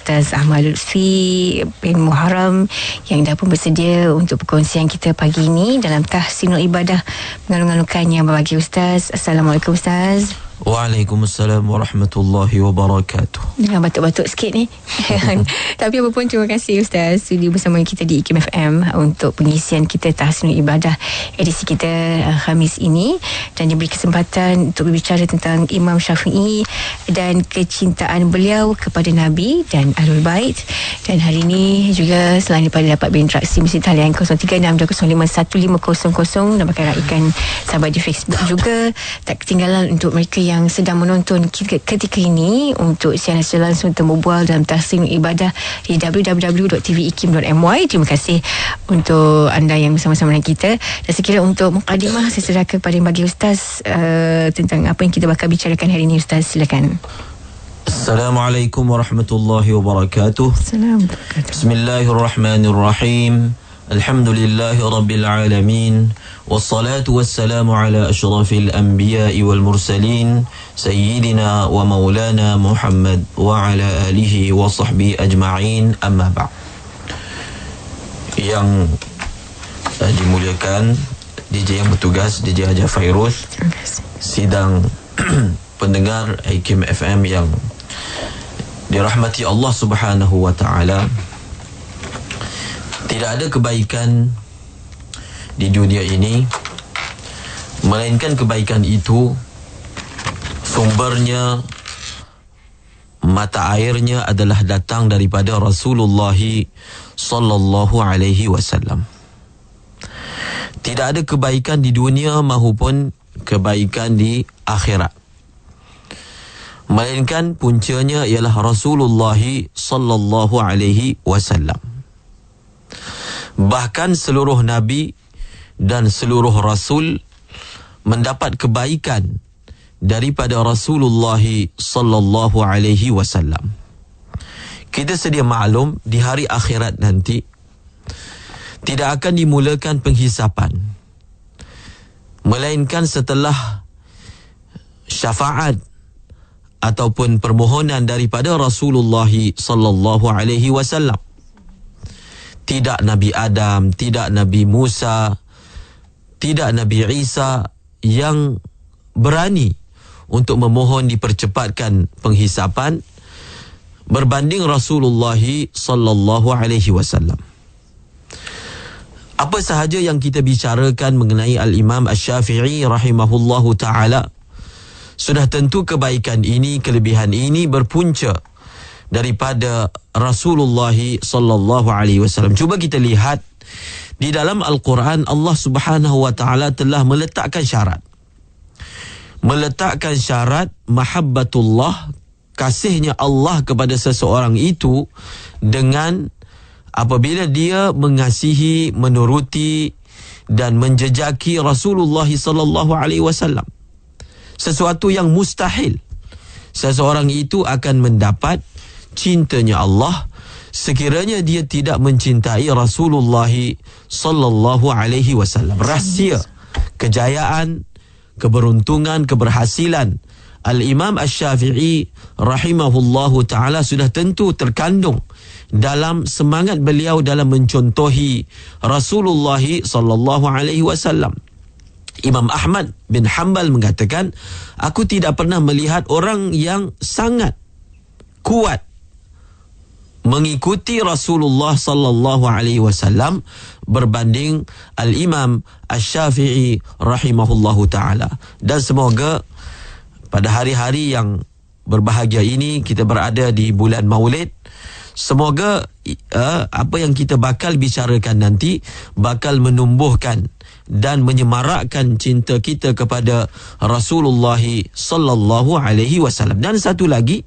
Ustaz Ahmad Lutfi bin Muharram yang dah pun bersedia untuk perkongsian kita pagi ini dalam Tahsinul Ibadah mengalung-alungkan yang berbagi Ustaz. Assalamualaikum Ustaz. Waalaikumsalam warahmatullahi wabarakatuh. Dengan batuk-batuk sikit ni. Tapi apa pun, terima kasih Ustaz sudi bersama kita di IKIM FM untuk pengisian kita Tahsinul Ibadah edisi kita Khamis ini, dan diberi kesempatan untuk berbicara tentang Imam Syafi'i dan kecintaan beliau kepada Nabi dan Ahlul Bait. Dan hari ini juga selain daripada dapat berinteraksi mesti talian 0362051500 dan bakal raikan sahabat di Facebook juga, tak ketinggalan untuk mereka yang sedang menonton ketika ini untuk siaran secara langsung temu bual dalam Tahsinul Ibadah di www.tvikim.my. Terima kasih untuk anda yang bersama-sama dengan kita. Dan sekiranya untuk mukadimah, saya serahkan kepada bagi Ustaz tentang apa yang kita bakal bicarakan hari ini. Ustaz, silakan. Assalamualaikum warahmatullahi wabarakatuh. Assalamualaikum. Bismillahirrahmanirrahim. Alhamdulillahi rabbil alamin. Wassalatu wassalamu ala ashrafil anbiya'i wal mursalin Sayyidina wa maulana Muhammad wa ala alihi wa sahbihi ajma'in, amma ba'd. Yang dimuliakan DJ yang bertugas, DJ Hajar Fairuz, sidang pendengar IKIM FM yang dirahmati Allah Subhanahu wa ta'ala. Tidak ada kebaikan di dunia ini melainkan kebaikan itu sumbernya, mata airnya adalah datang daripada Rasulullah sallallahu alaihi wasallam. Tidak ada kebaikan di dunia maupun kebaikan di akhirat melainkan puncanya ialah Rasulullah sallallahu alaihi wasallam. Bahkan seluruh nabi dan seluruh rasul mendapat kebaikan daripada Rasulullah sallallahu alaihi wasallam. Kita sedia maklum di hari akhirat nanti tidak akan dimulakan penghisapan melainkan setelah syafaat ataupun permohonan daripada Rasulullah sallallahu alaihi wasallam. Tidak Nabi Adam, tidak Nabi Musa, tidak Nabi Isa yang berani untuk memohon dipercepatkan penghisapan berbanding Rasulullah sallallahu alaihi wasallam. Apa sahaja yang kita bicarakan mengenai Al-Imam Asy-Syafi'i rahimahullahu ta'ala, sudah tentu kebaikan ini, kelebihan ini berpunca daripada Rasulullah sallallahu alaihi wasallam. Cuba kita lihat di dalam Al-Quran, Allah Subhanahu wa taala telah meletakkan syarat. Meletakkan syarat mahabbatullah, kasihnya Allah kepada seseorang itu dengan apabila dia mengasihi, menuruti dan menjejaki Rasulullah sallallahu alaihi wasallam. Sesuatu yang mustahil. Seseorang itu akan mendapat cintanya Allah sekiranya dia tidak mencintai Rasulullah sallallahu alaihi wasallam. Rahsia kejayaan, keberuntungan, keberhasilan Al-Imam Asy-Syafi'i rahimahullahu ta'ala sudah tentu terkandung dalam semangat beliau dalam mencontohi Rasulullah sallallahu alaihi wasallam. Imam Ahmad bin Hanbal mengatakan, aku tidak pernah melihat orang yang sangat kuat mengikuti Rasulullah sallallahu alaihi wasallam berbanding Al-Imam Asy-Syafi'i rahimahullahu taala. Dan semoga pada hari-hari yang berbahagia ini kita berada di bulan Maulid, semoga apa yang kita bakal bicarakan nanti bakal menumbuhkan dan menyemarakkan cinta kita kepada Rasulullah sallallahu alaihi wasallam. Dan satu lagi,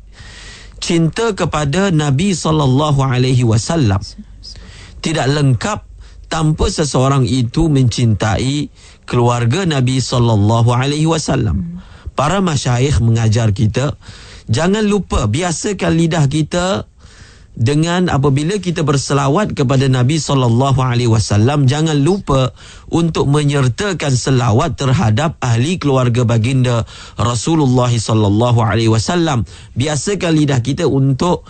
cinta kepada Nabi sallallahu alaihi wasallam tidak lengkap tanpa seseorang itu mencintai keluarga Nabi sallallahu alaihi wasallam. Para masyayikh mengajar kita, jangan lupa biasakan lidah kita dengan apabila kita berselawat kepada Nabi sallallahu alaihi wasallam, jangan lupa untuk menyertakan selawat terhadap ahli keluarga baginda Rasulullah sallallahu alaihi wasallam. Biasakan lidah kita untuk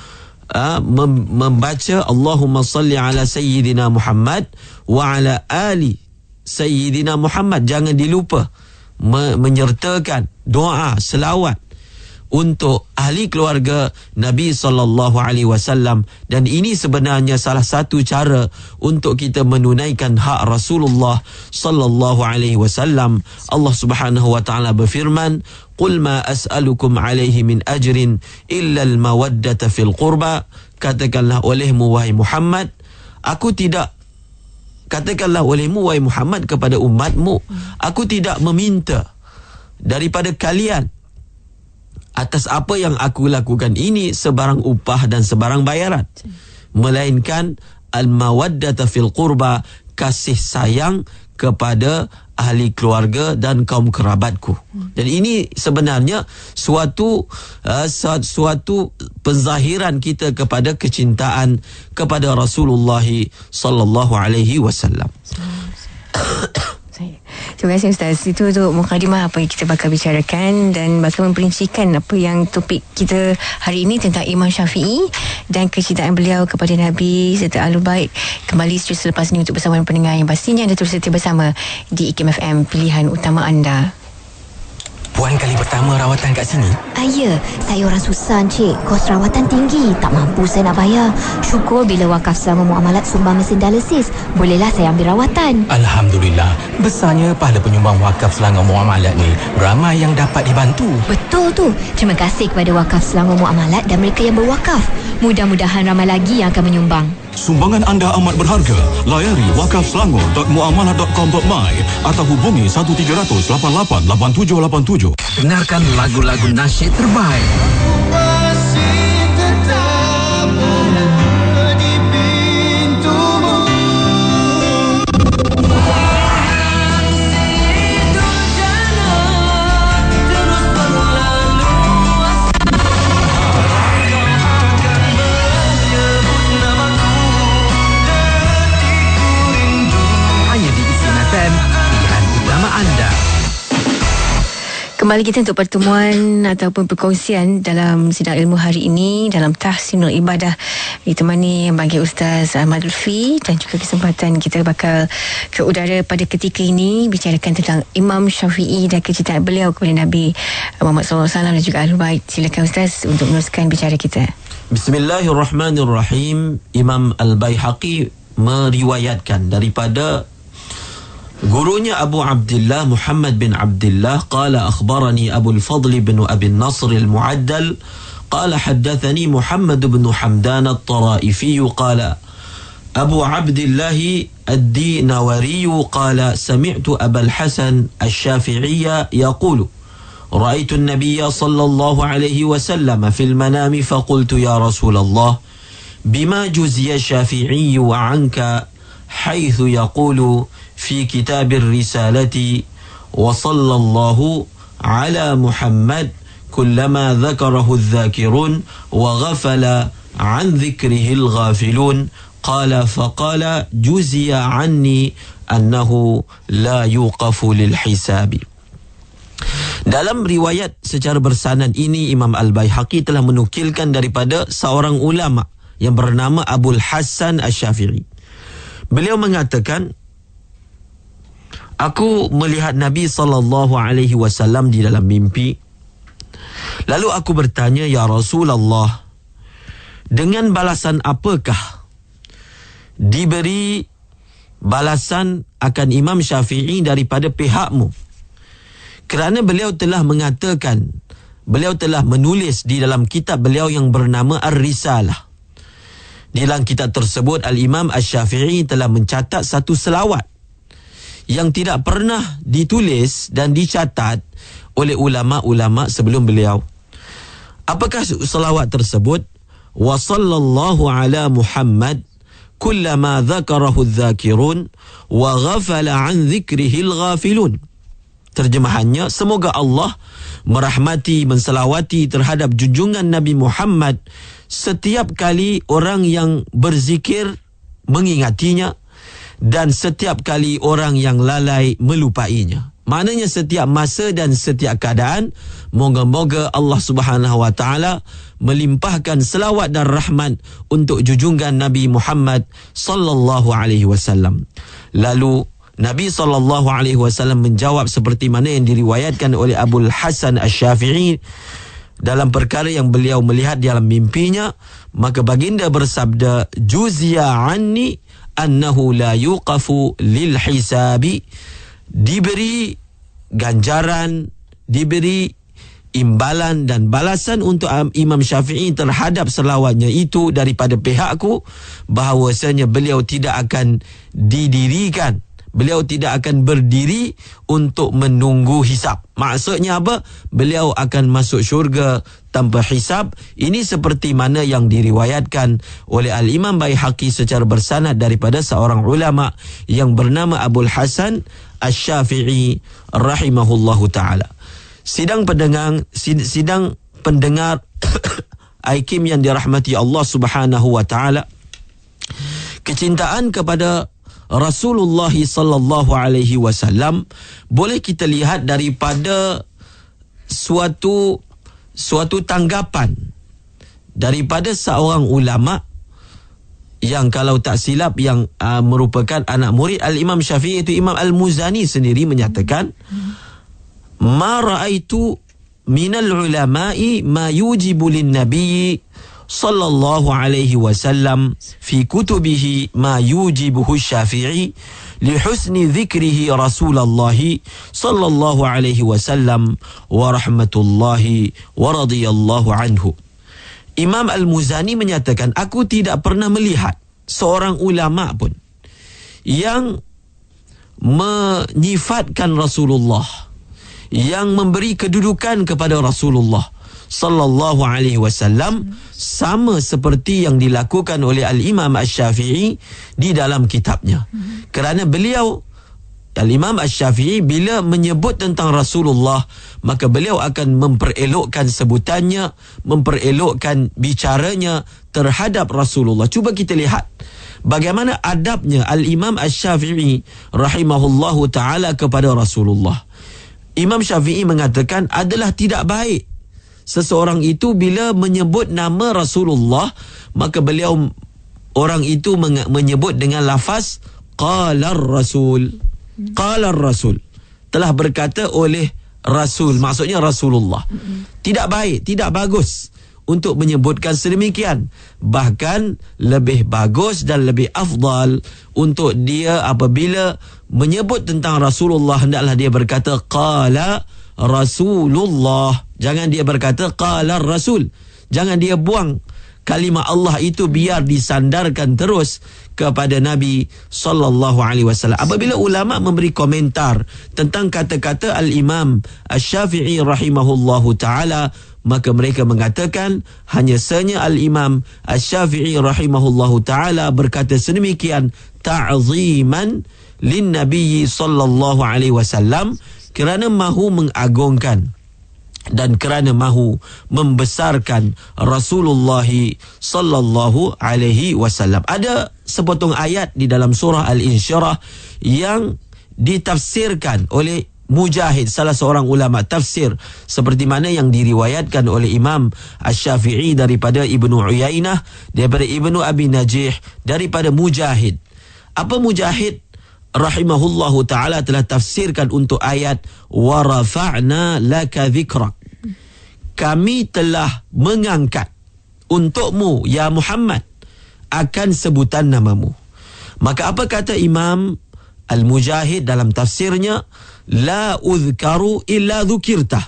membaca Allahumma salli ala Sayyidina Muhammad wa ala ali Sayyidina Muhammad. Jangan dilupa menyertakan doa selawat untuk ahli keluarga Nabi SAW, dan ini sebenarnya salah satu cara untuk kita menunaikan hak Rasulullah SAW. Allah Subhanahu wa taala berfirman, "Qul ma as'alukum alaihi min ajrin illa al-mawaddata fil qurba." Katakanlah olehmu wahai Muhammad, katakanlah olehmu wahai Muhammad kepada umatmu, aku tidak meminta daripada kalian atas apa yang aku lakukan ini sebarang upah dan sebarang bayaran, melainkan al-mawaddata fil qurba, kasih sayang kepada ahli keluarga dan kaum kerabatku. Dan ini sebenarnya suatu penzahiran kita kepada kecintaan kepada Rasulullah sallallahu alaihi wasallam. Terima kasih Ustaz. Itu untuk mukadimah apa yang kita bakal bicarakan dan bakal memperincikan apa yang topik kita hari ini tentang Imam Syafi'i dan kecintaan beliau kepada Nabi serta Ahlul Bait. Kembali selepas ini untuk bersama pendengar yang pastinya anda terus setia bersama di IKIM FM, pilihan utama anda. Puan kali pertama rawatan kat sini? Ya, saya orang Susan, cik. Kos rawatan tinggi, tak mampu saya nak bayar. Syukur bila Wakaf Selangor Muamalat sumbang mesin dialisis, bolehlah saya ambil rawatan. Alhamdulillah, besarnya pahala penyumbang Wakaf Selangor Muamalat ni. Ramai yang dapat dibantu. Betul tu. Terima kasih kepada Wakaf Selangor Muamalat dan mereka yang berwakaf. Mudah-mudahan ramai lagi yang akan menyumbang. Sumbangan anda amat berharga. Layari wakafselangor.muamalah.com.my atau hubungi 1300888787. Dengarkan lagu-lagu nasyid terbaik. Kembali kita untuk pertemuan ataupun perkongsian dalam sidang ilmu hari ini dalam Tahsinul Ibadah, ditemani yang bagi Ustaz Ahmad Lutfi, dan juga kesempatan kita bakal ke udara pada ketika ini bicarakan tentang Imam Syafi'i dan kecintaan beliau kepada Nabi Muhammad SAW dan juga Ahlul Bait. Silakan Ustaz untuk meneruskan bicara kita. Bismillahirrahmanirrahim. Imam Al-Baihaqi meriwayatkan daripada gurunya Abu Abdullah Muhammad bin Abdullah qala akhbarani Abu al-Fadl bin Abi al-Nasr al-Mu'addal qala haddathani Muhammad bin Hamdan al-Taraifi qala Abu Abdullah ad-Dinawari qala sami'tu Aba al-Hasan al-Shafi'i yaqulu رأيت النبي صلى الله عليه وسلم في المنام فقلت يا رسول الله بما جزي الشافعي عنك حيث يقول في كتاب الرسالة وصلى الله على محمد كلما ذكره الذاكرون وغفل عن ذكره الغافلون قال فقال جزي عني أنه لا يوقف للحساب. Dalam riwayat secara bersanad ini, Imam Al-Baihaqi telah menukilkan daripada seorang ulama yang bernama Abul Hasan Asy-Syafi'i. Beliau mengatakan, aku melihat Nabi SAW di dalam mimpi. Lalu aku bertanya, ya Rasulullah, dengan balasan apakah diberi balasan akan Imam Syafi'i daripada pihakmu? Kerana beliau telah mengatakan, beliau telah menulis di dalam kitab beliau yang bernama Ar-Risalah. Di dalam kitab tersebut, Al-Imam Asy-Syafi'i telah mencatat satu selawat yang tidak pernah ditulis dan dicatat oleh ulama-ulama sebelum beliau. Apakah selawat tersebut? Wa sallallahu ala Muhammad kullama dzakarahu adh-dzakirun wa ghafala an dzikrihi al-ghafilun. Terjemahannya, semoga Allah merahmati, menselawati terhadap junjungan Nabi Muhammad setiap kali orang yang berzikir mengingatinya dan setiap kali orang yang lalai melupainya. Maknanya setiap masa dan setiap keadaan, moga-moga Allah Subhanahu wa taala melimpahkan selawat dan rahmat untuk junjungan Nabi Muhammad sallallahu alaihi wasallam. Lalu Nabi sallallahu alaihi wasallam menjawab seperti mana yang diriwayatkan oleh Abul Hasan Asy-Syafi'i dalam perkara yang beliau melihat dalam mimpinya. Maka baginda bersabda, "Juzia anni annahu la yuqafu lil hisabi." Diberi ganjaran, diberi imbalan dan balasan untuk Imam Syafi'i terhadap selawatnya itu daripada pihakku, bahawasanya beliau tidak akan didirikan, beliau tidak akan berdiri untuk menunggu hisab. Maksudnya apa? Beliau akan masuk syurga tanpa hisab. Ini seperti mana yang diriwayatkan oleh Al-Imam Baihaqi secara bersanad daripada seorang ulama yang bernama Abul Hasan Asy-Syafi'i rahimahullahu ta'ala. Sidang pendengar IKIM yang dirahmati Allah Subhanahu wa ta'ala, kecintaan kepada Rasulullah sallallahu alaihi wasallam boleh kita lihat daripada suatu tanggapan daripada seorang ulama yang kalau tak silap yang merupakan anak murid Al-Imam Syafi'i, itu Imam Al-Muzani sendiri menyatakan, "Ma ra'aitu minal ulama'i ma yujibu lin-nabi sallallahu alaihi wasallam fi kutubihi ma yujibuhu Syafi'i li husni dhikrihi Rasulullah sallallahu alaihi wasallam wa rahmatullahi wa radhiyallahu anhu." Imam Al-Muzani menyatakan, aku tidak pernah melihat seorang ulama pun yang menyifatkan Rasulullah, yang memberi kedudukan kepada Rasulullah sallallahu alaihi wasallam sama seperti yang dilakukan oleh Al-Imam Asy-Syafi'i di dalam kitabnya. Kerana beliau, Al-Imam Asy-Syafi'i, bila menyebut tentang Rasulullah, maka beliau akan memperelokkan sebutannya, memperelokkan bicaranya terhadap Rasulullah. Cuba kita lihat bagaimana adabnya Al-Imam Asy-Syafi'i rahimahullahu ta'ala kepada Rasulullah. Imam Syafi'i mengatakan adalah tidak baik seseorang itu bila menyebut nama Rasulullah, maka beliau, orang itu menyebut dengan lafaz Qalar Rasul. Qalar Rasul, telah berkata oleh Rasul, maksudnya Rasulullah. Tidak baik, tidak bagus untuk menyebutkan sedemikian. Bahkan lebih bagus dan lebih afdal untuk dia apabila menyebut tentang Rasulullah, hendaklah dia berkata Qala Rasulullah. Jangan dia berkata Qala Rasul. Jangan dia buang kalimah Allah itu, biar disandarkan terus kepada Nabi sallallahu alaihi wasallam. Apabila ulama memberi komentar tentang kata-kata Al-Imam Asy-Syafi'i rahimahullahu taala, maka mereka mengatakan hanya sahaja Al-Imam Asy-Syafi'i rahimahullahu taala berkata sedemikian ta'ziman lin-nabi sallallahu alaihi wasallam, kerana mahu mengagungkan dan kerana mahu membesarkan Rasulullah sallallahu alaihi wasallam. Ada sepotong ayat di dalam surah Al-Insyirah yang ditafsirkan oleh Mujahid, salah seorang ulama tafsir, seperti mana yang diriwayatkan oleh Imam Asy-Syafi'i daripada Ibnu Uyainah, daripada Ibnu Abi Najih, daripada Mujahid. Apa Mujahid rahimahullahu ta'ala telah tafsirkan untuk ayat wa rafa'na laka dhikrak, kami telah mengangkat untukmu ya Muhammad akan sebutan namamu. Maka apa kata Imam Al-Mujahid dalam tafsirnya? La udhkaru illa dhukirta.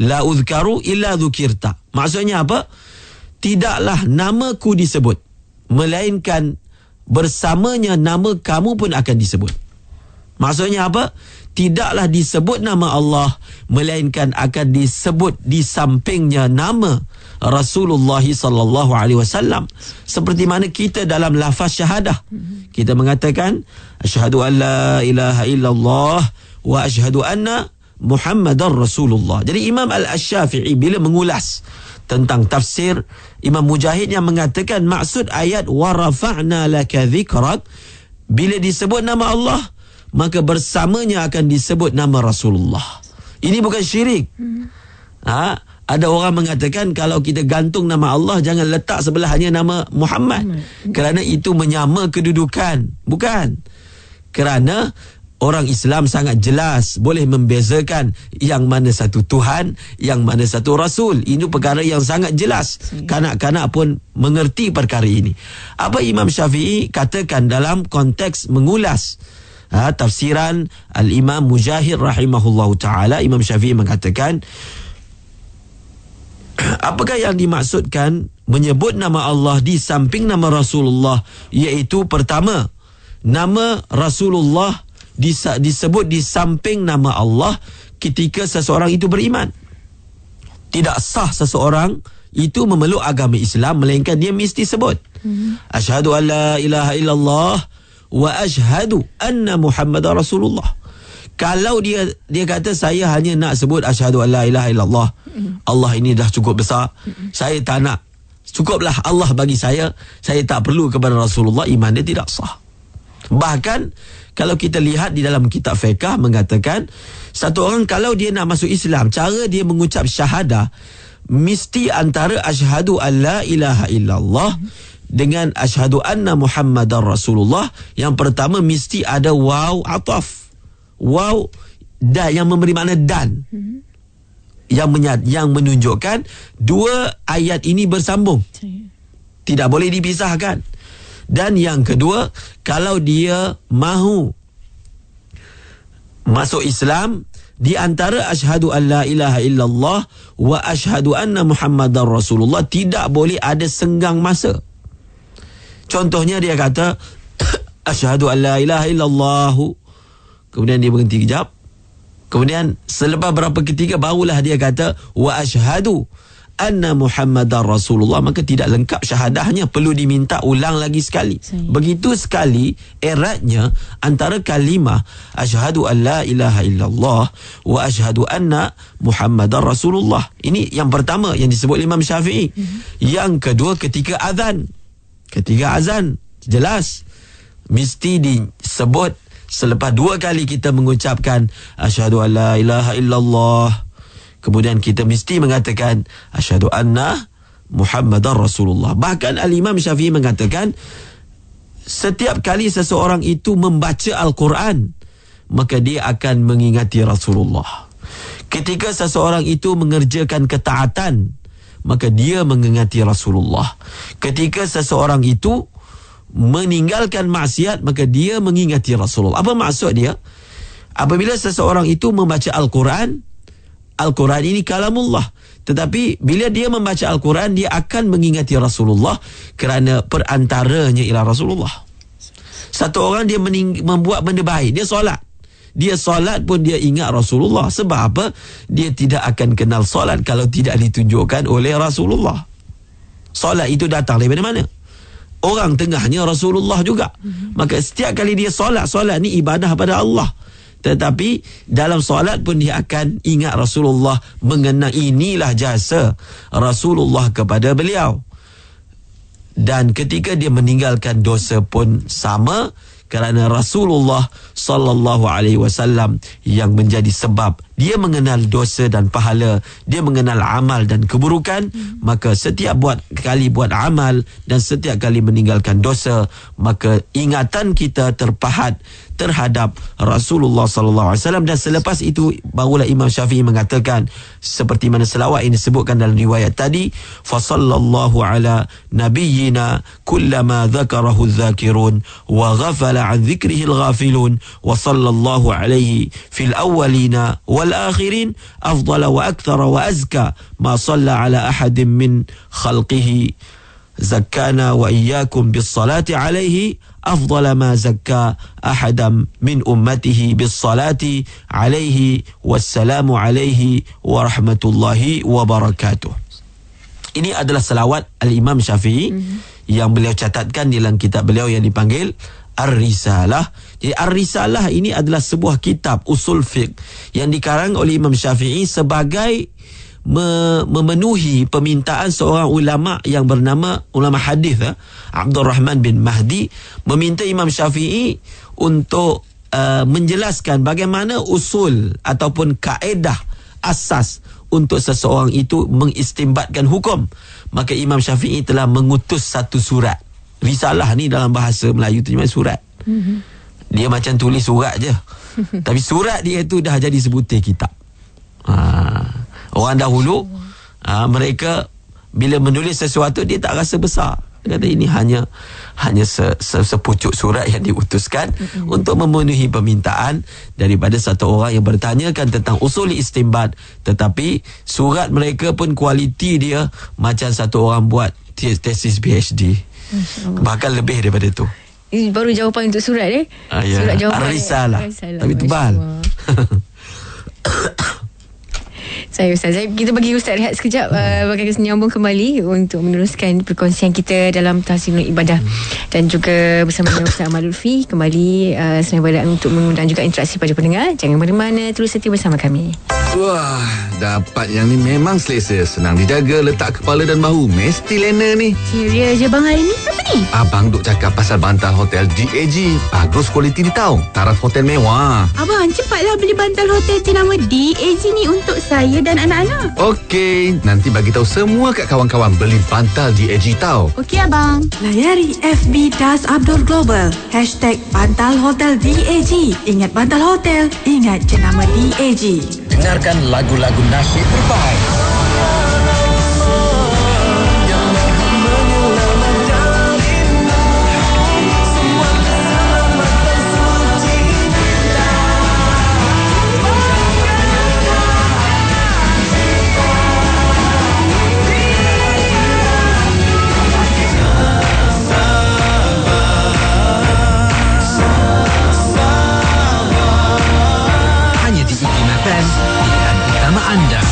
La udhkaru illa dhukirta. Maksudnya apa? Tidaklah namaku disebut, melainkan bersamanya nama kamu pun akan disebut. Maksudnya apa? Tidaklah disebut nama Allah, melainkan akan disebut di sampingnya nama Rasulullah sallallahu alaihi wasallam. Seperti mana kita dalam lafaz syahadah, kita mengatakan asyhadu an la ilaha illallah wa asyhadu anna Muhammadar Rasulullah. Jadi Imam Al-Asy-Syafi'i bila mengulas tentang tafsir Imam Mujahid yang mengatakan maksud ayat wa rafa'na laka dhikrak, bila disebut nama Allah, maka bersamanya akan disebut nama Rasulullah. Ini bukan syirik. Ada orang mengatakan kalau kita gantung nama Allah, jangan letak sebelahnya nama Muhammad, kerana itu menyama kedudukan. Bukan. Kerana orang Islam sangat jelas boleh membezakan yang mana satu Tuhan, yang mana satu Rasul. Ini perkara yang sangat jelas. Kanak-kanak pun mengerti perkara ini. Apa Imam Syafi'i katakan dalam konteks mengulas tafsiran Al-Imam Mujahid rahimahullahu ta'ala, Imam Syafi'i mengatakan, apakah yang dimaksudkan menyebut nama Allah di samping nama Rasulullah? Iaitu pertama, nama Rasulullah disebut di samping nama Allah ketika seseorang itu beriman. Tidak sah seseorang itu memeluk agama Islam melainkan dia mesti sebut asyhadu an la ilaha illallah wa asyhadu anna Muhammadar Rasulullah. Kalau dia kata saya hanya nak sebut asyhadu an la ilaha illallah, Allah ini dah cukup besar, saya tak nak, cukuplah Allah bagi saya tak perlu kepada Rasulullah, iman dia tidak sah. Bahkan kalau kita lihat di dalam kitab fiqh mengatakan, satu orang kalau dia nak masuk Islam, cara dia mengucap syahadah mesti antara asyhadu an la ilaha illallah dengan asyhadu anna Muhammadar Rasulullah. Yang pertama mesti ada waw ataf. Waw dan yang memberi makna dan. Yang menunjukkan dua ayat ini bersambung. Tidak boleh dipisahkan. Dan yang kedua, kalau dia mahu masuk Islam, di antara asyhadu an la ilaha illallah wa asyhadu anna Muhammadar Rasulullah tidak boleh ada senggang masa. Contohnya dia kata asyhadu an la ilaha illallah, kemudian dia berhenti kejap, kemudian selepas berapa ketika barulah dia kata wa asyhadu anna Muhammadar Rasulullah, maka tidak lengkap syahadahnya, perlu diminta ulang lagi sekali. Begitu sekali eratnya antara kalimah asyhadu an la ilaha illallah wa asyhadu anna Muhammadar Rasulullah. Ini yang pertama yang disebut Imam Syafi'i. Yang kedua ketika azan. Ketika azan jelas mesti disebut selepas dua kali kita mengucapkan asyhadu an la ilaha illallah, kemudian kita mesti mengatakan asyhadu anna Muhammadar Rasulullah. Bahkan Al-Imam Syafi'i mengatakan setiap kali seseorang itu membaca Al-Quran, maka dia akan mengingati Rasulullah. Ketika seseorang itu mengerjakan ketaatan, maka dia mengingati Rasulullah. Ketika seseorang itu meninggalkan maksiat, maka dia mengingati Rasulullah. Apa maksud dia? Apabila seseorang itu membaca Al-Quran, Al-Quran ini kalamullah, tetapi bila dia membaca Al-Quran, dia akan mengingati Rasulullah kerana perantaranya ialah Rasulullah. Satu orang dia membuat benda baik, dia solat pun dia ingat Rasulullah. Sebab apa? Dia tidak akan kenal solat kalau tidak ditunjukkan oleh Rasulullah. Solat itu datang daripada mana? Orang tengahnya Rasulullah juga. Maka setiap kali dia solat ni ibadah pada Allah. Tetapi dalam solat pun dia akan ingat Rasulullah, mengenang inilah jasa Rasulullah kepada beliau. Dan ketika dia meninggalkan dosa pun sama, kerana Rasulullah sallallahu alaihi wasallam yang menjadi sebab dia mengenal dosa dan pahala, dia mengenal amal dan keburukan. Maka setiap kali buat amal dan setiap kali meninggalkan dosa, maka ingatan kita terpahat terhadap Rasulullah sallallahu alaihi wasallam. Dan selepas itu barulah Imam Syafi'i mengatakan seperti mana selawat ini disebutkan dalam riwayat tadi, fa sallallahu ala nabiyyina kullama dzakarahu dzakirun wa ghafala an dzikrihi al-ghafilun wa sallallahu alaihi fil awwalina wal akhirin afdala wa akthara wa azka ma salla ala ahadin min khalqihi zakkana wa iyyakum bis salati alaihi afdala ma zakka ahadam min ummatihi bis salati alaihi wassalamu alaihi wa rahmatullahi wa barakatuh. Ini adalah selawat Al-Imam Syafi'i yang beliau catatkan dalam kitab beliau yang dipanggil Ar-Risalah. Jadi Ar-Risalah ini adalah sebuah kitab usul fiqh yang dikarang oleh Imam Syafi'i sebagai memenuhi permintaan seorang ulama yang bernama ulama hadis Abdul Rahman bin Mahdi, meminta Imam Syafi'i untuk menjelaskan bagaimana usul ataupun kaedah asas untuk seseorang itu mengistimbatkan hukum, maka Imam Syafi'i telah mengutus satu surat. Risalah ni dalam bahasa Melayu terjemah surat. Dia macam tulis surat je. Tapi surat dia tu dah jadi sebutir kitab. Orang dahulu mereka bila menulis sesuatu dia tak rasa besar. Dia kata ini hanya sepucuk surat yang diutuskan untuk memenuhi permintaan daripada satu orang yang bertanyakan tentang usul istinbat, tetapi surat mereka pun kualiti dia macam satu orang buat tesis PhD. Bahkan lebih daripada tu. Ini baru jawapan untuk surat Surat jawapan Risalah. Tapi tebal. Saya Ustaz, kita bagi Ustaz rehat sekejap, bagi menyambung kembali untuk meneruskan perkongsian kita dalam tahsinul ibadah dan juga bersama dengan Ustaz Ahmad Lutfi kembali selain pada untuk mengundang juga interaksi pada pendengar. Jangan mana-mana, terus setia bersama kami. Wah, dapat yang ni memang selesa, senang dijaga, letak kepala dan bahu mesti lena ni. Serius je bang hari ni? Apa ni? Abang duk cakap pasal bantal hotel DAG. Bagus kualiti dia tahu. Taraf hotel mewah. Abang, cepatlah beli bantal hotel jenama DAG ni untuk saya dan anak-anak. Okey, nanti bagi tahu semua kat kawan-kawan beli bantal DAG tahu. Okey abang. Layari FB Das Abdul Global #Bantal Hotel DAG. Ingat bantal hotel, ingat jenama DAG. Dengarkan lagu-lagu nasyid terbaik. Hanya di IKIM FM, pilihan utama anda.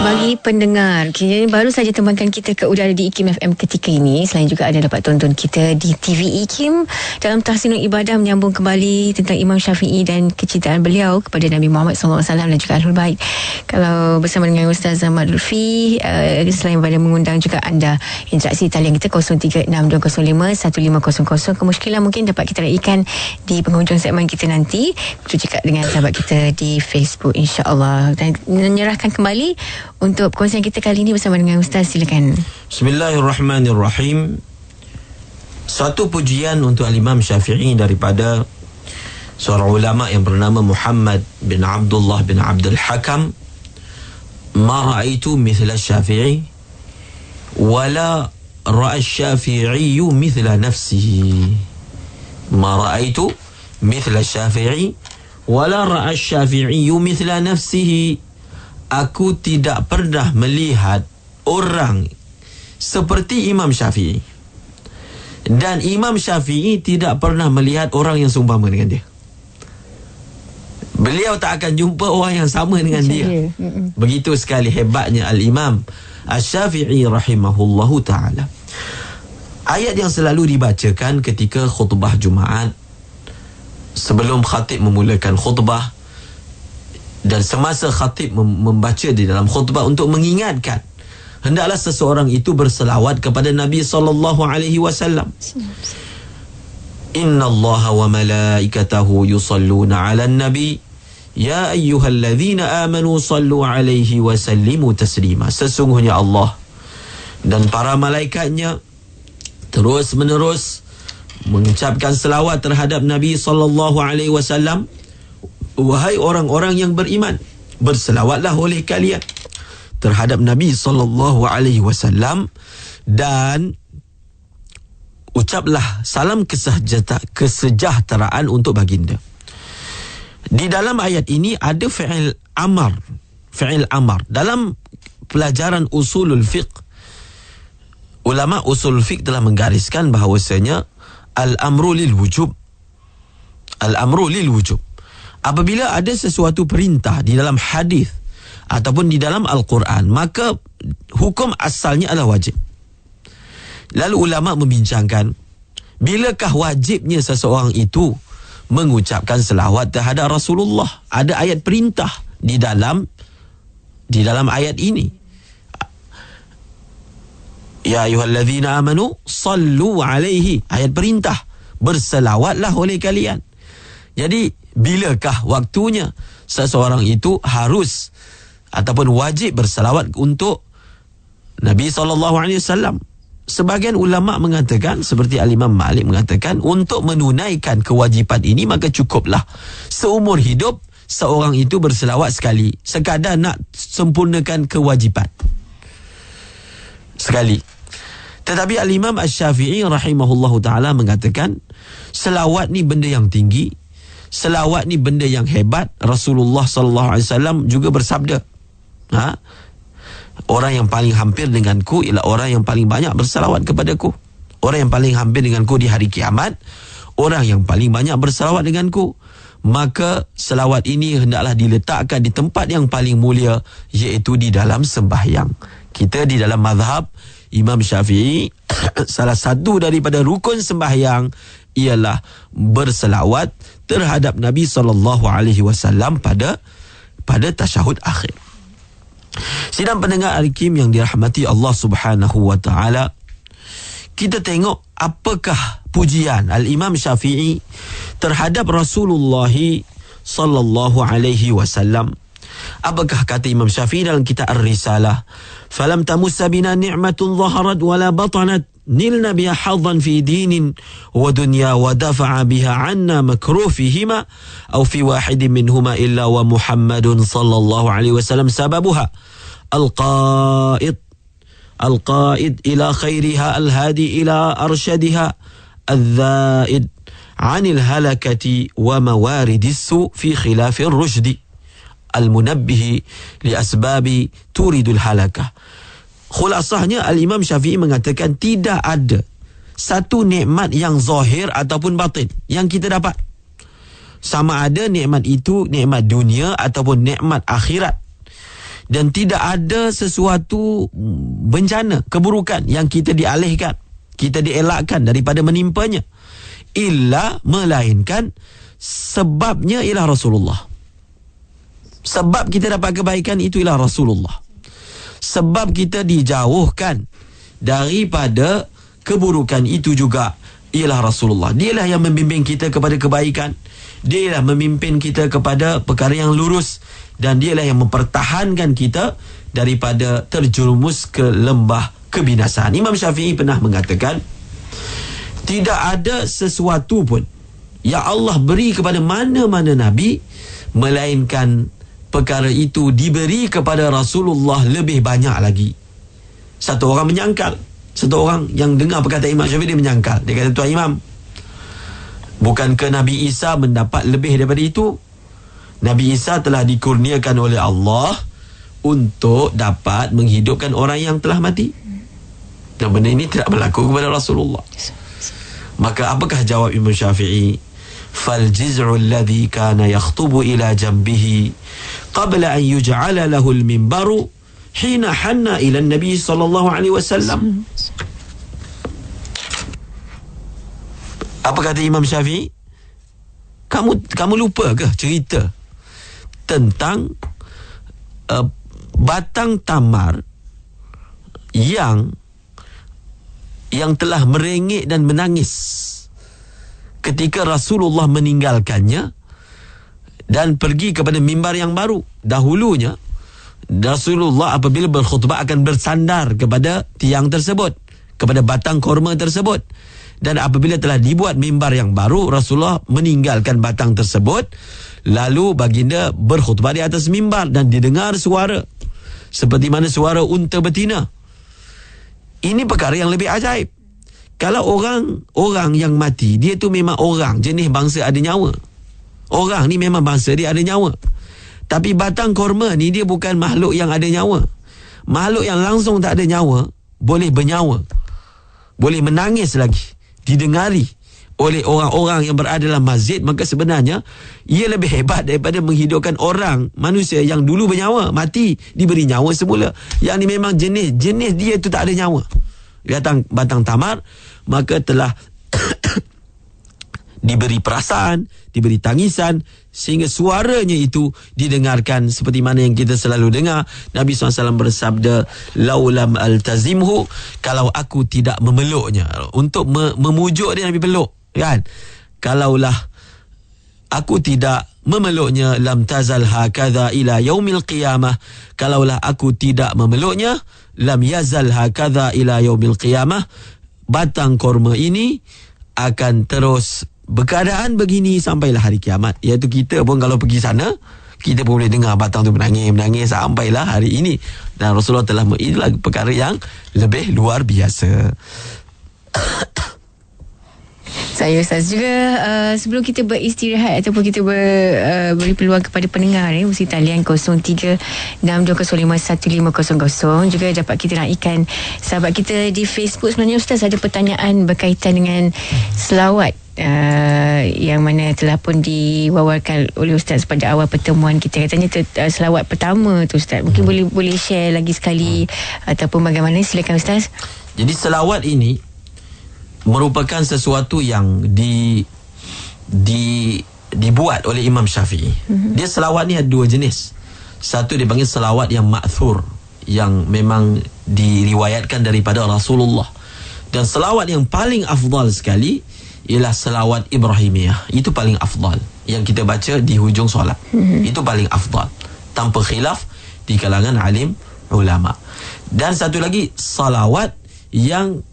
Bagi pendengar, kini baru saja temankan kita ke udara di IKIM FM ketika ini. Selain juga ada dapat tonton kita di TV IKIM dalam tahsinul ibadah menyambung kembali tentang Imam Syafi'i dan kecintaan beliau kepada Nabi Muhammad SAW dan juga Ahlul Bait. Kalau bersama dengan Ustaz Ahmad Lutfi, selain pada mengundang juga anda interaksi talian kita 0362051500. Kemusykilan mungkin dapat kita raikan di penghujung segmen kita nanti. Kita cakap dengan sahabat kita di Facebook, insya-Allah, dan menyerahkan kembali untuk perkongsian kita kali ini bersama dengan Ustaz. Silakan. Bismillahirrahmanirrahim. Satu pujian untuk Al-Imam Syafi'i daripada seorang ulama yang bernama Muhammad bin Abdullah bin Abdul Hakam. Ma ra'aitu mithla Syafi'i wala ra'a Syafi'i mithla nafsihi. Ma ra'aitu mithla Syafi'i wala ra'a Syafi'i mithla nafsihi. Aku tidak pernah melihat orang seperti Imam Syafi'i, dan Imam Syafi'i tidak pernah melihat orang yang seumpama dengan dia. Beliau tak akan jumpa orang yang sama dengan dia. Begitu sekali hebatnya Al-Imam Asy-Syafi'i rahimahullahu ta'ala. Ayat yang selalu dibacakan ketika khutbah Jumaat, sebelum khatib memulakan khutbah dan semasa khatib membaca di dalam khutbah, untuk mengingatkan hendaklah seseorang itu berselawat kepada Nabi SAW. Inna Allaha wa malaikatahu yusalluna 'alan nabi ya ayyuhalladzina amanu sallu 'alaihi wa sallimu taslima. Sesungguhnya Allah dan para malaikatnya terus menerus mengucapkan selawat terhadap Nabi SAW. Wahai orang-orang yang beriman, berselawatlah oleh kalian terhadap Nabi SAW dan ucaplah salam kesejahteraan untuk baginda. Di dalam ayat ini ada fi'il amar. Fi'il amar. Dalam pelajaran usulul fiqh, ulama usulul fiqh telah menggariskan bahawasanya al-amru lil wujub. Al-amru lil wujub. Apabila ada sesuatu perintah di dalam hadis ataupun di dalam Al-Quran, maka hukum asalnya adalah wajib. Lalu ulama membincangkan, bilakah wajibnya seseorang itu mengucapkan selawat terhadap Rasulullah? Ada ayat perintah di dalam ayat ini. Ya ayyuhallazina amanu sallu alaihi, ayat perintah, berselawatlah oleh kalian. Jadi bilakah waktunya seseorang itu harus ataupun wajib berselawat untuk Nabi SAW? Sebagian ulama mengatakan, seperti Al-Imam Malik mengatakan, untuk menunaikan kewajipan ini maka cukuplah seumur hidup seorang itu berselawat sekali, sekadar nak sempurnakan kewajipan sekali. Tetapi Al-Imam Asy-Syafi'i rahimahullahu ta'ala mengatakan, selawat ni benda yang tinggi, selawat ni benda yang hebat. Rasulullah SAW juga bersabda, orang yang paling hampir denganku ialah orang yang paling banyak berselawat kepadaku. Orang yang paling hampir denganku di hari kiamat, orang yang paling banyak berselawat denganku. Maka selawat ini hendaklah diletakkan di tempat yang paling mulia, iaitu di dalam sembahyang. Kita di dalam mazhab Imam Syafi'i, salah satu daripada rukun sembahyang ialah berselawat terhadap Nabi SAW pada tasyahud akhir. Sidang pendengar Al-Kim yang dirahmati Allah Subhanahu wa ta'ala, kita tengok apakah pujian Al-Imam Syafi'i terhadap Rasulullah sallallahu alaihi wasallam. Apakah kata Imam Syafi'i dalam kitab Ar-Risalah? Falam tamussa bina ni'matun zaharat wala batanat nilna biha hadhan fi dinin wa dunya wa dafa'a biha anna makruh fihima aw fi wahidin minhuma illa wa Muhammadun sallallahu alaihi wasallam sababuha القائد إلى خيرها الهادي إلى أرشدها الذائد عن الهلكة وموارد السوء في خلاف الرشد المنبه لأسباب تورد الهلكة. Khulasahnya Al-Imam Syafi'i mengatakan tidak ada satu nikmat yang zahir ataupun batin yang kita dapat, sama ada nikmat itu nikmat dunia ataupun nikmat akhirat. Dan tidak ada sesuatu bencana, keburukan yang kita dialihkan, kita dielakkan daripada menimpanya, melainkan sebabnya ialah Rasulullah. Sebab kita dapat kebaikan itu ialah Rasulullah. Sebab kita dijauhkan daripada keburukan itu juga ialah Rasulullah. Dialah yang membimbing kita kepada kebaikan, dialah memimpin kita kepada perkara yang lurus, dan dialah yang mempertahankan kita daripada terjerumus ke lembah kebinasaan. Imam Syafi'i pernah mengatakan, tidak ada sesuatu pun yang Allah beri kepada mana-mana Nabi, melainkan perkara itu diberi kepada Rasulullah lebih banyak lagi. Satu orang menyangkal, satu orang yang dengar perkataan Imam Syafi'i, dia menyangkal. Dia kata, Tuan Imam, bukankah Nabi Isa mendapat lebih daripada itu? Nabi Isa telah dikurniakan oleh Allah untuk dapat menghidupkan orang yang telah mati. Dan benda ini tidak berlaku kepada Rasulullah. Maka apakah jawab Imam Syafi'i? Fal jiz'u alladhi kana yakhtubu ila jambihi qabla an yuj'ala lahu al-minbaru hina hanna ila an-nabi sallallahu alaihi wasallam. Apa kata Imam Syafi'i? Kamu lupa ke cerita tentang batang tamar yang telah merengek dan menangis ketika Rasulullah meninggalkannya dan pergi kepada mimbar yang baru. Dahulunya Rasulullah apabila berkhutbah akan bersandar kepada tiang tersebut, kepada batang korma tersebut. Dan apabila telah dibuat mimbar yang baru, Rasulullah meninggalkan batang tersebut, lalu baginda berkhutbah di atas mimbar dan didengar suara seperti mana suara unta betina. Ini perkara yang lebih ajaib. Kalau orang yang mati, dia tu memang orang jenis bangsa ada nyawa. Orang ni memang bangsa dia ada nyawa. Tapi batang korma ni dia bukan makhluk yang ada nyawa. Makhluk yang langsung tak ada nyawa boleh bernyawa, boleh menangis lagi, didengari oleh orang-orang yang berada dalam masjid. Maka sebenarnya ia lebih hebat daripada menghidupkan orang, manusia yang dulu bernyawa, mati, diberi nyawa semula. Yang ni memang jenis dia tu tak ada nyawa. Batang tamar maka telah diberi perasaan, diberi tangisan, sehingga suaranya itu didengarkan seperti mana yang kita selalu dengar. Nabi SAW bersabda, laulam altazimhu, kalau aku tidak memeluknya. Untuk memujuk dia Nabi peluk, kan? Kalaulah aku tidak memeluknya, lam tazal hakadha ila yaumil qiyamah. Kalaulah aku tidak memeluknya, lam yazal hakadha ila yaumil qiyamah. Batang korma ini akan terus berkeadaan begini sampailah hari kiamat. Iaitu kita pun kalau pergi sana, kita pun boleh dengar batang tu menangis sampailah hari ini. Dan Rasulullah telah inilah perkara yang lebih luar biasa. Saya Ustaz juga sebelum kita beristirahat ataupun kita beri peluang kepada pendengar mesti talian 0376251500 juga dapat kita naikkan sahabat kita di Facebook. Sebenarnya Ustaz ada pertanyaan berkaitan dengan selawat yang mana telah pun diwawarkan oleh Ustaz pada awal pertemuan kita. Katanya selawat pertama tu Ustaz, mungkin boleh share lagi sekali ataupun bagaimana, silakan Ustaz. Jadi selawat ini merupakan sesuatu yang dibuat oleh Imam Syafi'i. Dia selawat ni ada dua jenis. Satu dipanggil selawat yang ma'thur, yang memang diriwayatkan daripada Rasulullah. Dan selawat yang paling afdal sekali ialah selawat Ibrahimiyah. Itu paling afdal, yang kita baca di hujung solat. Itu paling afdal, tanpa khilaf di kalangan alim ulama. Dan satu lagi salawat yang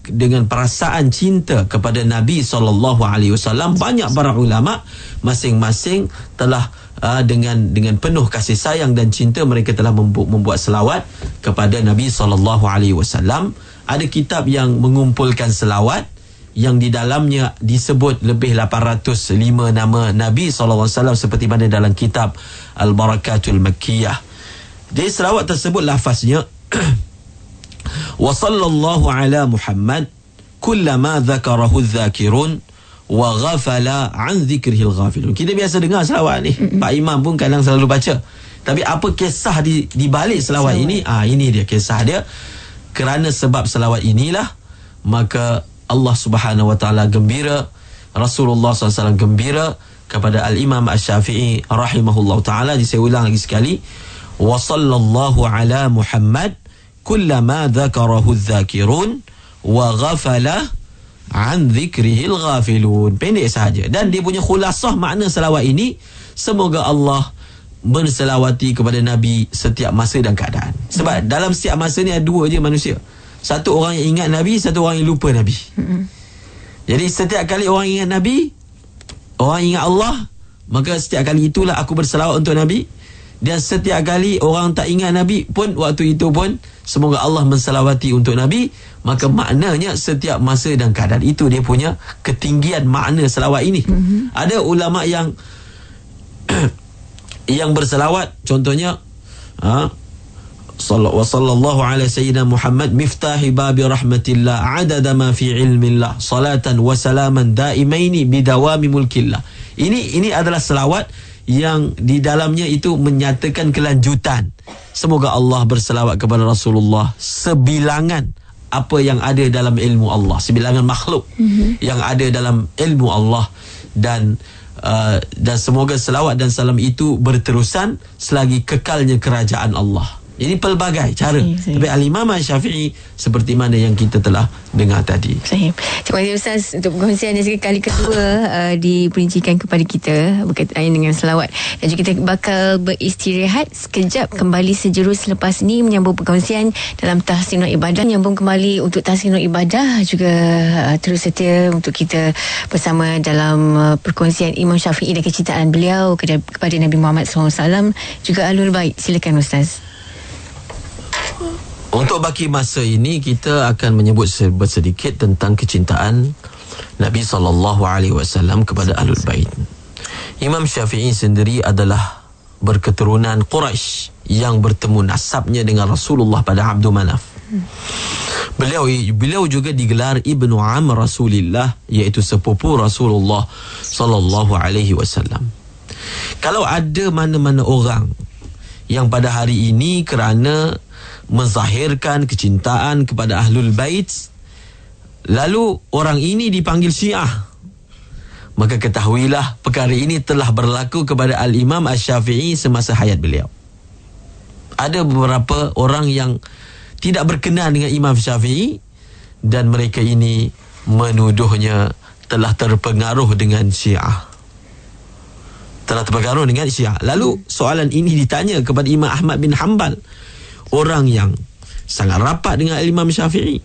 dengan perasaan cinta kepada Nabi SAW. Banyak para ulama masing-masing telah dengan penuh kasih sayang dan cinta mereka telah membuat selawat kepada Nabi SAW. Ada kitab yang mengumpulkan selawat yang di dalamnya disebut lebih 805 nama Nabi SAW, seperti mana dalam kitab Al-Barakatul Makkiyah. Di selawat tersebut lafaznya wa sallallahu ala Muhammad kullama dzakarahu dzakirun wa ghafala an dzikrihil ghafilun. Kita biasa dengar selawat ni, Pak Imam pun kadang selalu baca. Tapi apa kisah di balik selawat ini? Ini dia kisah dia. Kerana sebab selawat inilah maka Allah Subhanahu wa taala gembira, Rasulullah SAW gembira kepada Al-Imam Asy-Syafi'i rahimahullahu taala. Saya ulang lagi sekali, wa sallallahu ala Muhammad kullama dzakarahu dzakirun wa ghafala an dzikrihil ghafilun. Pendek sahaja. Dan dia punya khulasah makna selawat ini, semoga Allah berselawati kepada Nabi setiap masa dan keadaan. Sebab dalam setiap masa ni ada dua je manusia. Satu orang yang ingat Nabi, satu orang yang lupa Nabi. Jadi setiap kali orang ingat Nabi, orang ingat Allah, maka setiap kali itulah aku berselawat untuk Nabi. Dan setiap kali orang tak ingat Nabi pun, waktu itu pun semoga Allah menselawati untuk Nabi. Maka maknanya setiap masa dan keadaan. Itu dia punya ketinggian makna selawat ini. Ada ulama yang yang berselawat, contohnya wa sallallahu ala sayyidina Muhammad miftahi babi rahmatillah adada ma fi ilmillah salatan wa salaman daimaini bidawami mulkillah. Ini adalah selawat yang di dalamnya itu menyatakan kelanjutan. Semoga Allah berselawat kepada Rasulullah sebilangan apa yang ada dalam ilmu Allah, sebilangan makhluk yang ada dalam ilmu Allah, dan semoga selawat dan salam itu berterusan selagi kekalnya kerajaan Allah. Ini pelbagai cara. Tapi Al-Imam Syafi'i seperti mana yang kita telah dengar tadi. Sahih. Terima kasih Ustaz untuk perkongsian yang kali kedua diperincikan kepada kita berkaitan dengan selawat. Dan juga kita bakal beristirahat sekejap, kembali sejurus selepas ini menyambung perkongsian dalam Tahsinul Ibadah. Menyambung kembali untuk Tahsinul Ibadah, juga terus setia untuk kita bersama dalam perkongsian Imam Syafi'i dan kecintaan beliau kepada Nabi Muhammad SAW juga Ahlul Bait. Silakan Ustaz. Untuk baki masa ini kita akan menyebut sedikit tentang kecintaan Nabi SAW kepada Ahlul Bait. Imam Syafi'i sendiri adalah berketurunan Quraisy yang bertemu nasabnya dengan Rasulullah pada Abdul Manaf. Beliau juga digelar Ibnu Am Rasulillah, iaitu sepupu Rasulullah SAW. Kalau ada mana-mana orang yang pada hari ini kerana menzahirkan kecintaan kepada Ahlul Bait, lalu orang ini dipanggil Syiah, maka ketahuilah perkara ini telah berlaku kepada Al-Imam Asy-Syafi'i semasa hayat beliau. Ada beberapa orang yang tidak berkenan dengan Imam Syafi'i dan mereka ini menuduhnya telah terpengaruh dengan Syiah. Lalu soalan ini ditanya kepada Imam Ahmad bin Hanbal, orang yang sangat rapat dengan Imam Syafi'i.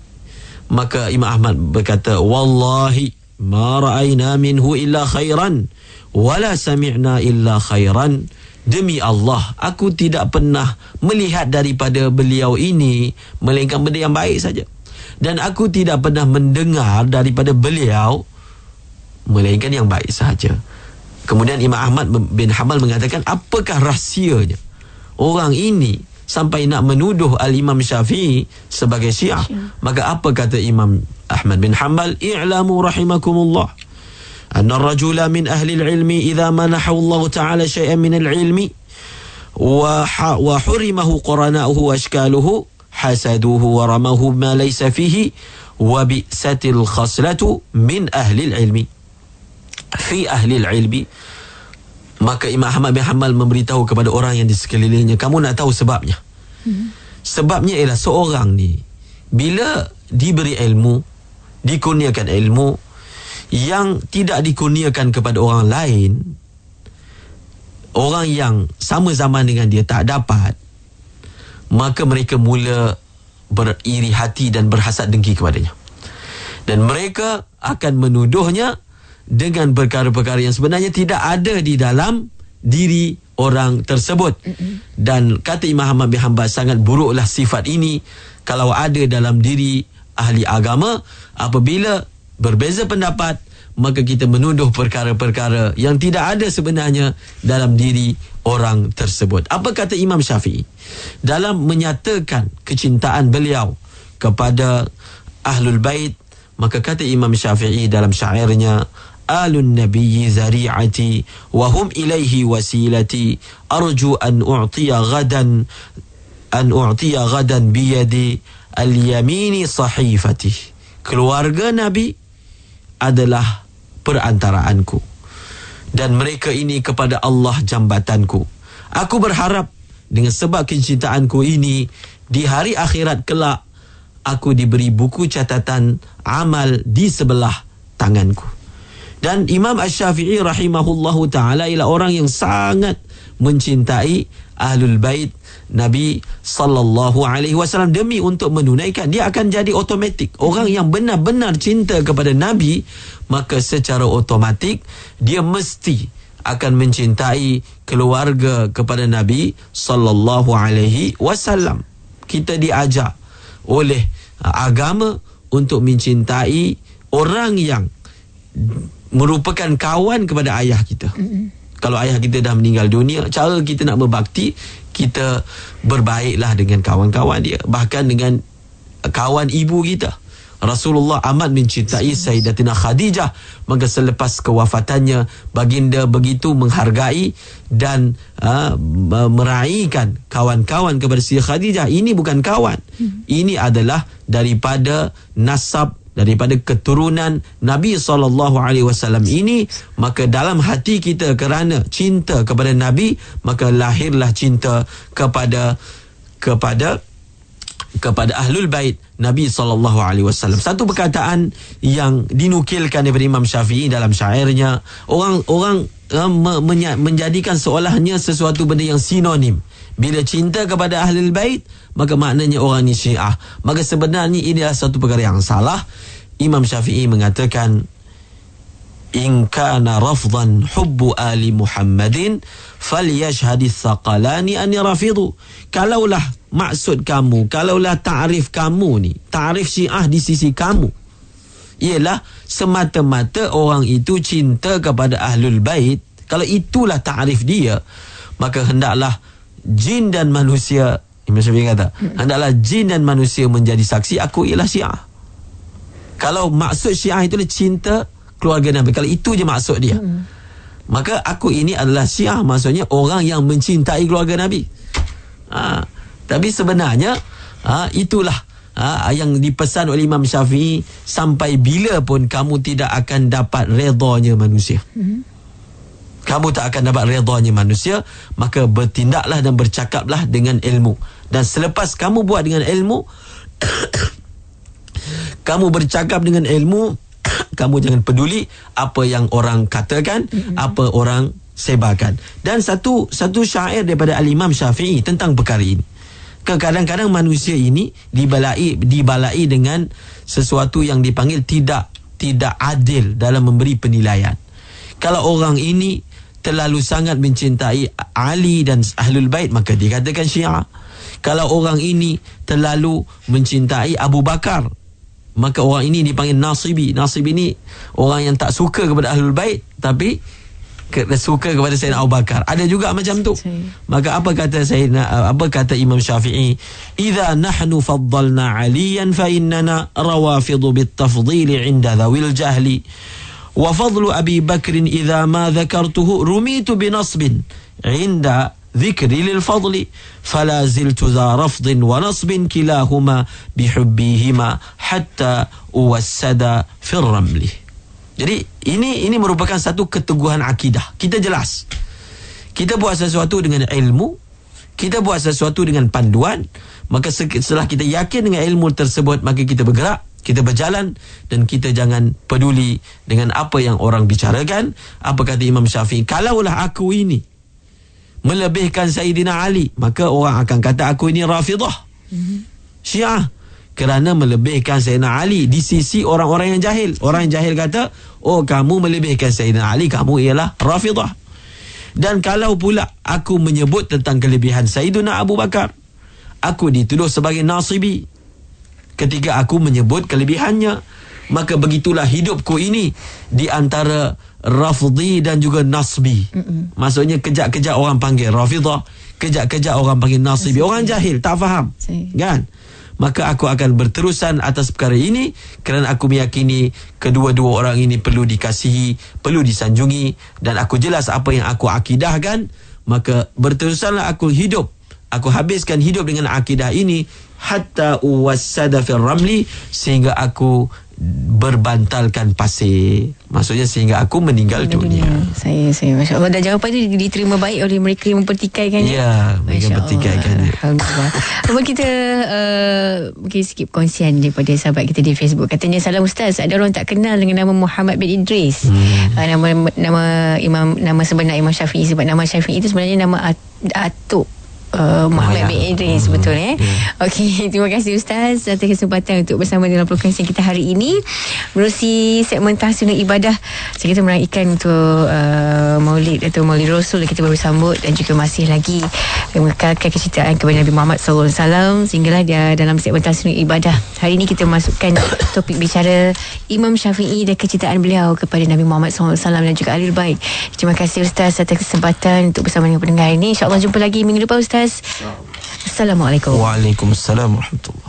Maka Imam Ahmad berkata, wallahi ma ra'ayna minhu illa khairan wala sami'na illa khairan. Demi Allah, aku tidak pernah melihat daripada beliau ini melainkan benda yang baik saja, dan aku tidak pernah mendengar daripada beliau melainkan yang baik sahaja. Kemudian Imam Ahmad bin Hanbal mengatakan, apakah rahsianya orang ini sampai nak menuduh Al-Imam Syafi'i sebagai Syiah? Maka apa kata Imam Ahmad bin Hanbal? I'lamu rahimakumullah anna ar-rajula min ahli al-ilmi idza manahu Allah ta'ala shay'an min al-ilmi wa hurimahu qarana'uhu wa ashkaluhu hasaduhu wa ramahu ma laysa fihi wa bi'satil khaslatu min ahli al-ilmi fi ahli al-ilmi. Maka Imam Ahmad bin Hanbal memberitahu kepada orang yang di sekelilingnya, kamu nak tahu sebabnya? Sebabnya ialah seorang ni bila diberi ilmu, dikurniakan ilmu yang tidak dikurniakan kepada orang lain, orang yang sama zaman dengan dia tak dapat, maka mereka mula beriri hati dan berhasad dengki kepadanya, dan mereka akan menuduhnya dengan perkara-perkara yang sebenarnya tidak ada di dalam diri orang tersebut. Dan kata Imam Ahmad bin Hanbal, sangat buruklah sifat ini kalau ada dalam diri ahli agama. Apabila berbeza pendapat, maka kita menuduh perkara-perkara yang tidak ada sebenarnya dalam diri orang tersebut. Apa kata Imam Syafi'i dalam menyatakan kecintaan beliau kepada Ahlul Bait? Maka kata Imam Syafi'i dalam syairnya, Alun nabiyyi zari'ati wa hum ilaihi wasilati arju an u'tiya gadan biyadi al-yamini sahifati. Keluarga Nabi adalah perantaraanku dan mereka ini kepada Allah jambatanku. Aku berharap dengan sebab kecintaanku ini di hari akhirat kelak aku diberi buku catatan amal di sebelah tanganku. Dan Imam Asy-Syafi'i rahimahullahu ta'ala ialah orang yang sangat mencintai Ahlul Bait Nabi sallallahu alaihi wasallam. Demi untuk menunaikan, dia akan jadi automatik orang yang benar-benar cinta kepada Nabi, maka secara automatik dia mesti akan mencintai keluarga kepada Nabi sallallahu alaihi wasallam. Kita diajar oleh agama untuk mencintai orang yang merupakan kawan kepada ayah kita. Kalau ayah kita dah meninggal dunia, cara kita nak berbakti, kita berbaiklah dengan kawan-kawan dia, bahkan dengan kawan ibu kita. Rasulullah amat mencintai Sayyidatina Khadijah, maka selepas kewafatannya baginda begitu menghargai dan meraihkan kawan-kawan kepada Sayyidatina Khadijah. Ini bukan kawan, ini adalah daripada nasab, daripada keturunan Nabi SAW ini. Maka dalam hati kita kerana cinta kepada Nabi, maka lahirlah cinta kepada Ahlul Bait Nabi SAW. Satu perkataan yang dinukilkan daripada Imam Syafi'i dalam syairnya, orang menjadikan seolahnya sesuatu benda yang sinonim. Bila cinta kepada Ahlul Bait, maka maknanya orang ni Syiah. Maka sebenarnya ini adalah satu perkara yang salah. Imam Syafi'i mengatakan, in kana rafdan hubbu ali Muhammadin falyashhadis thaqalani an rafidu. Kalaulah maksud kamu, kalaulah ta'rif kamu ni, ta'rif Syiah di sisi kamu ialah semata-mata orang itu cinta kepada Ahlul Bait, kalau itulah ta'rif dia, maka hendaklah jin dan manusia, Imam Syafi'i kata, hendaklah jin dan manusia menjadi saksi aku ialah Syiah. Kalau maksud Syiah itulah cinta keluarga Nabi, kalau itu je maksud dia, maka aku ini adalah Syiah, maksudnya orang yang mencintai keluarga Nabi. Tapi sebenarnya itulah yang dipesan oleh Imam Syafi'i, sampai bila pun kamu tidak akan dapat redanya manusia. Kamu tak akan dapat redanya manusia, maka bertindaklah dan bercakaplah dengan ilmu. Dan selepas kamu buat dengan ilmu, kamu bercakap dengan ilmu, kamu jangan peduli apa yang orang katakan, apa orang sebarkan. Dan satu syair daripada Al-Imam Syafi'i tentang perkara ini. Kadang-kadang manusia ini dibalai dengan sesuatu yang dipanggil tidak adil dalam memberi penilaian. Kalau orang ini terlalu sangat mencintai Ali dan Ahlul Bait, maka dikatakan Syiah. Kalau orang ini terlalu mencintai Abu Bakar, maka orang ini dipanggil Nasibi. Nasibi ni orang yang tak suka kepada Ahlul Bait, tapi suka kepada Sayyidina Abu Bakar. Ada juga macam tu. Maka apa kata Imam Syafi'i? Idza nahnu faddalna Aliyan fa innana rawafidhu bitafdhil 'inda dhawil jahli. Wa fadlu Abi Bakr idza ma dhakartuhu rumitu binasbin 'inda dhikri lil fadli fala ziltu dha rafdin wa nasbin kilahuma bihubbihima hatta uwassada fir ramli. Jadi ini merupakan satu keteguhan akidah. Kita jelas. Kita buat sesuatu dengan ilmu, kita buat sesuatu dengan panduan, maka setelah kita yakin dengan ilmu tersebut, maka kita bergerak, kita berjalan, dan kita jangan peduli dengan apa yang orang bicarakan. Apa kata Imam Syafi'i? Kalaulah aku ini melebihkan Sayyidina Ali, maka orang akan kata aku ini Rafidah, Syiah, kerana melebihkan Sayyidina Ali di sisi orang-orang yang jahil. Orang yang jahil kata, oh kamu melebihkan Sayyidina Ali, kamu ialah Rafidah. Dan kalau pula aku menyebut tentang kelebihan Sayyidina Abu Bakar, aku dituduh sebagai Nasibi ketika aku menyebut kelebihannya. Maka begitulah hidupku ini di antara Rafdi dan juga Nasbi. Maksudnya kejap-kejap orang panggil Rafidah, kejap-kejap orang panggil Nasibi. Orang jahil tak faham, kan? Maka aku akan berterusan atas perkara ini kerana aku meyakini kedua-dua orang ini perlu dikasihi, perlu disanjungi, dan aku jelas apa yang aku akidahkan. Maka berterusanlah aku habiskan hidup dengan akidah ini hatta uwassada fil ramli, sehingga aku berbantalkan pasir. Maksudnya sehingga aku meninggal dunia. Saya Masya Allah. Dan jawapan itu diterima baik oleh mereka yang mempertikaikannya. Ya, mereka mempertikaikannya. Alhamdulillah. Kemudian kita mungkin sikit kongsian daripada sahabat kita di Facebook. Katanya, salam Ustaz, ada orang tak kenal dengan nama Muhammad bin Idris. Nama sebenar Imam Syafi'i. Sebab nama Syafi'i itu sebenarnya nama atuk Muhammad bin Idris. Betul Okey, terima kasih Ustaz atas kesempatan untuk bersama dalam perkongsian kita hari ini menerusi segmen Tahsinul Ibadah. Kita meraihkan untuk Maulid atau Maulid Rasul. Kita baru sambut dan juga masih lagi mengekalkan kecintaan kepada Nabi Muhammad SAW. Sehinggalah dia dalam segmen Tahsinul Ibadah hari ini kita masukkan topik bicara Imam Syafi'i dan kecintaan beliau kepada Nabi Muhammad SAW dan juga Ahlul Bait. Terima kasih Ustaz atas kesempatan untuk bersama dengan pendengar ini. InsyaAllah jumpa lagi minggu depan Ustaz. Assalamualaikum. Waalaikumsalam warahmatullahi.